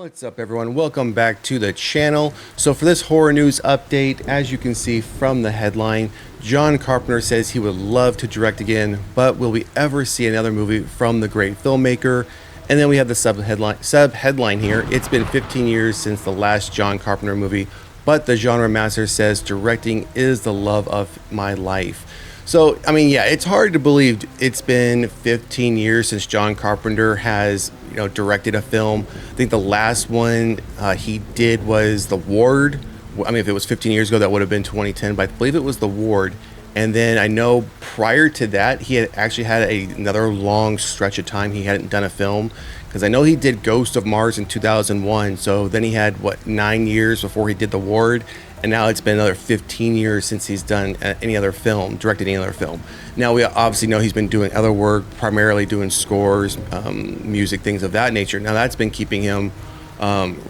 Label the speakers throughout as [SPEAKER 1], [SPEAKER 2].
[SPEAKER 1] What's up, everyone? Welcome back to the channel. So for this horror news update, as you can see from the headline, John Carpenter says he would love to direct again, but will we ever see another movie from the great filmmaker? And then we have the sub-headline here. It's been 15 years since the last John Carpenter movie, but the genre master says directing is the love of my life. So, I mean, yeah, it's hard to believe it's been 15 years since John Carpenter has, directed a film. I think the last one he did was The Ward. I mean, if it was 15 years ago, that would have been 2010, but I believe it was The Ward. And then I know prior to that, he had actually had another long stretch of time he hadn't done a film. Because I know he did Ghost of Mars in 2001. So then he had, 9 years before he did The Ward. And now it's been another 15 years since he's done directed any other film. Now we obviously know he's been doing other work, primarily doing scores, music, things of that nature. Now that's been keeping him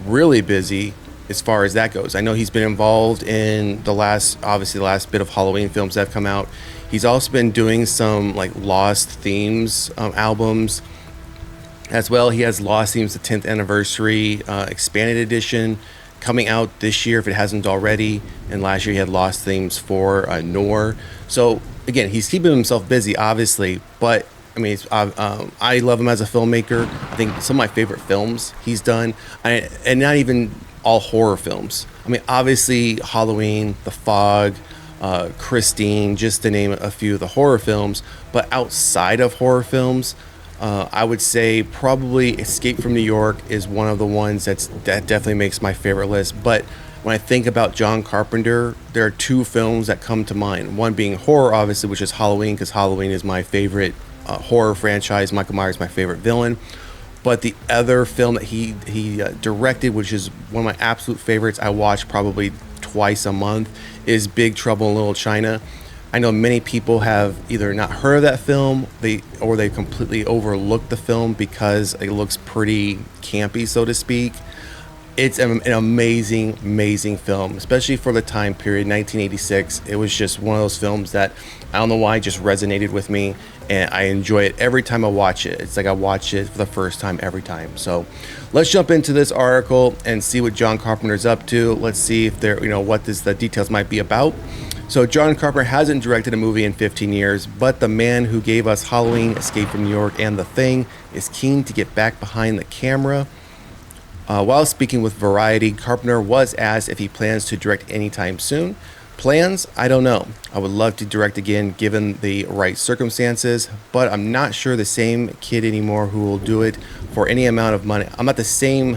[SPEAKER 1] really busy as far as that goes. I know he's been involved in the last bit of Halloween films that have come out. He's also been doing some Lost Themes albums as well. He has Lost Themes, the 10th anniversary expanded edition, coming out this year if it hasn't already, and last year he had Lost Themes for Noor. So again, he's keeping himself busy, obviously, but I mean, I love him as a filmmaker. I think some of my favorite films he's done, and not even all horror films. I mean, obviously Halloween, The Fog, Christine, just to name a few of the horror films, but outside of horror films, I would say probably Escape from New York is one of the ones that definitely makes my favorite list. But when I think about John Carpenter, there are two films that come to mind. One being horror, obviously, which is Halloween, because Halloween is my favorite horror franchise. Michael Myers is my favorite villain. But the other film that he directed, which is one of my absolute favorites, I watch probably twice a month, is Big Trouble in Little China. I know many people have either not heard of that film, or they completely overlooked the film because it looks pretty campy, so to speak. It's an amazing, amazing film, especially for the time period, 1986. It was just one of those films that I don't know why just resonated with me, and I enjoy it every time I watch it. It's like I watch it for the first time every time. So let's jump into this article and see what John Carpenter's up to. Let's see if the details might be about. So John Carpenter hasn't directed a movie in 15 years, but the man who gave us Halloween, Escape from New York, and The Thing is keen to get back behind the camera. While speaking with Variety, Carpenter was asked if he plans to direct anytime soon. Plans? I don't know. I would love to direct again given the right circumstances, but I'm not sure the same kid anymore who will do it for any amount of money. I'm not the same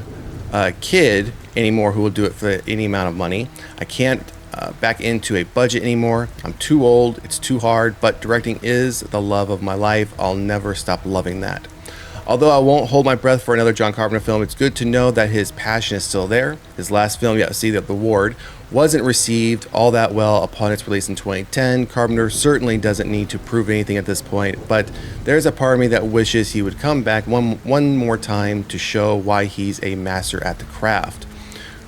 [SPEAKER 1] kid anymore who will do it for any amount of money. I can't back into a budget anymore. I'm too old. It's too hard, but directing is the love of my life. I'll never stop loving that. Although I won't hold my breath for another John Carpenter film, it's good to know that his passion is still there. His last film, The Ward, wasn't received all that well upon its release in 2010. Carpenter certainly doesn't need to prove anything at this point, but there's a part of me that wishes he would come back one more time to show why he's a master at the craft.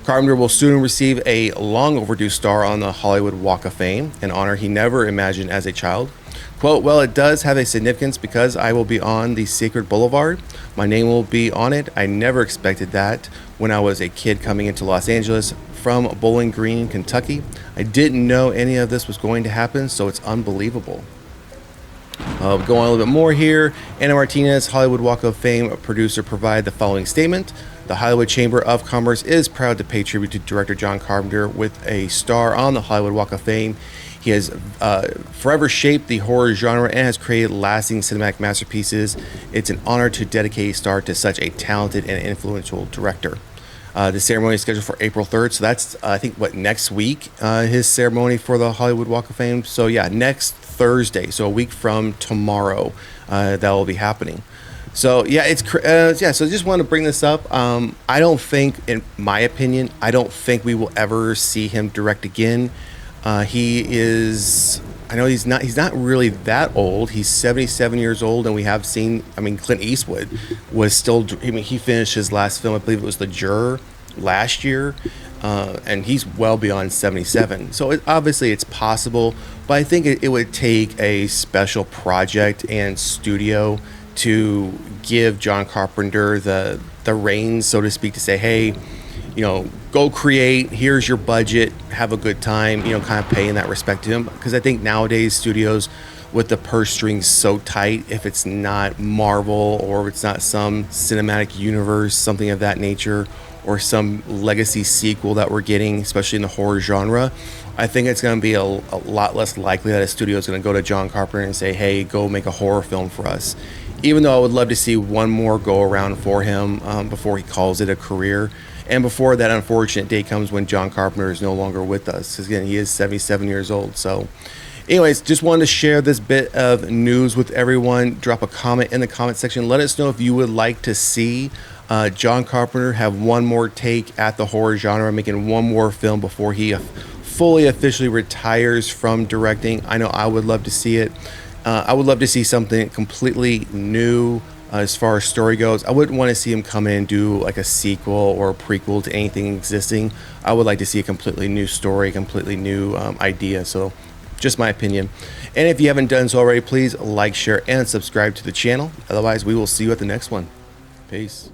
[SPEAKER 1] Carpenter will soon receive a long overdue star on the Hollywood Walk of Fame, an honor he never imagined as a child. Quote, well, it does have a significance because I will be on the Sacred Boulevard. My name will be on it. I never expected that when I was a kid coming into Los Angeles from Bowling Green, Kentucky. I didn't know any of this was going to happen, so it's unbelievable. Going on a little bit more here. Anna Martinez, Hollywood Walk of Fame producer, provided the following statement. The Hollywood Chamber of Commerce is proud to pay tribute to director John Carpenter with a star on the Hollywood Walk of Fame. He has forever shaped the horror genre and has created lasting cinematic masterpieces. It's an honor to dedicate a star to such a talented and influential director. The ceremony is scheduled for April 3rd, so that's, I think, next week, his ceremony for the Hollywood Walk of Fame. So, yeah, next Thursday, so a week from tomorrow, that will be happening. So, yeah, so I just wanted to bring this up. I don't think, in my opinion, we will ever see him direct again. I know he's not really that old. He's 77 years old, and we have seen, Clint Eastwood was still, he finished his last film, I believe it was The Juror, last year, and he's well beyond 77. So obviously it's possible, but I think it would take a special project and studio to give John Carpenter the reins, so to speak, to say, hey, go create, here's your budget, have a good time, kind of paying that respect to him. Because I think nowadays studios, with the purse strings so tight, if it's not Marvel or it's not some cinematic universe, something of that nature, or some legacy sequel that we're getting, especially in the horror genre, I think it's going to be a lot less likely that a studio is going to go to John Carpenter and say, hey, go make a horror film for us. Even though I would love to see one more go around for him before he calls it a career. And before that unfortunate day comes when John Carpenter is no longer with us. Because again, he is 77 years old. So anyways, just wanted to share this bit of news with everyone. Drop a comment in the comment section. Let us know if you would like to see John Carpenter have one more take at the horror genre, making one more film before he fully officially retires from directing. I know I would love to see it. I would love to see something completely new as far as story goes. I wouldn't want to see him come in and do like a sequel or a prequel to anything existing. I would like to see a completely new story, completely new idea. So just my opinion. And if you haven't done so already, please like, share, and subscribe to the channel. Otherwise, we will see you at the next one. Peace.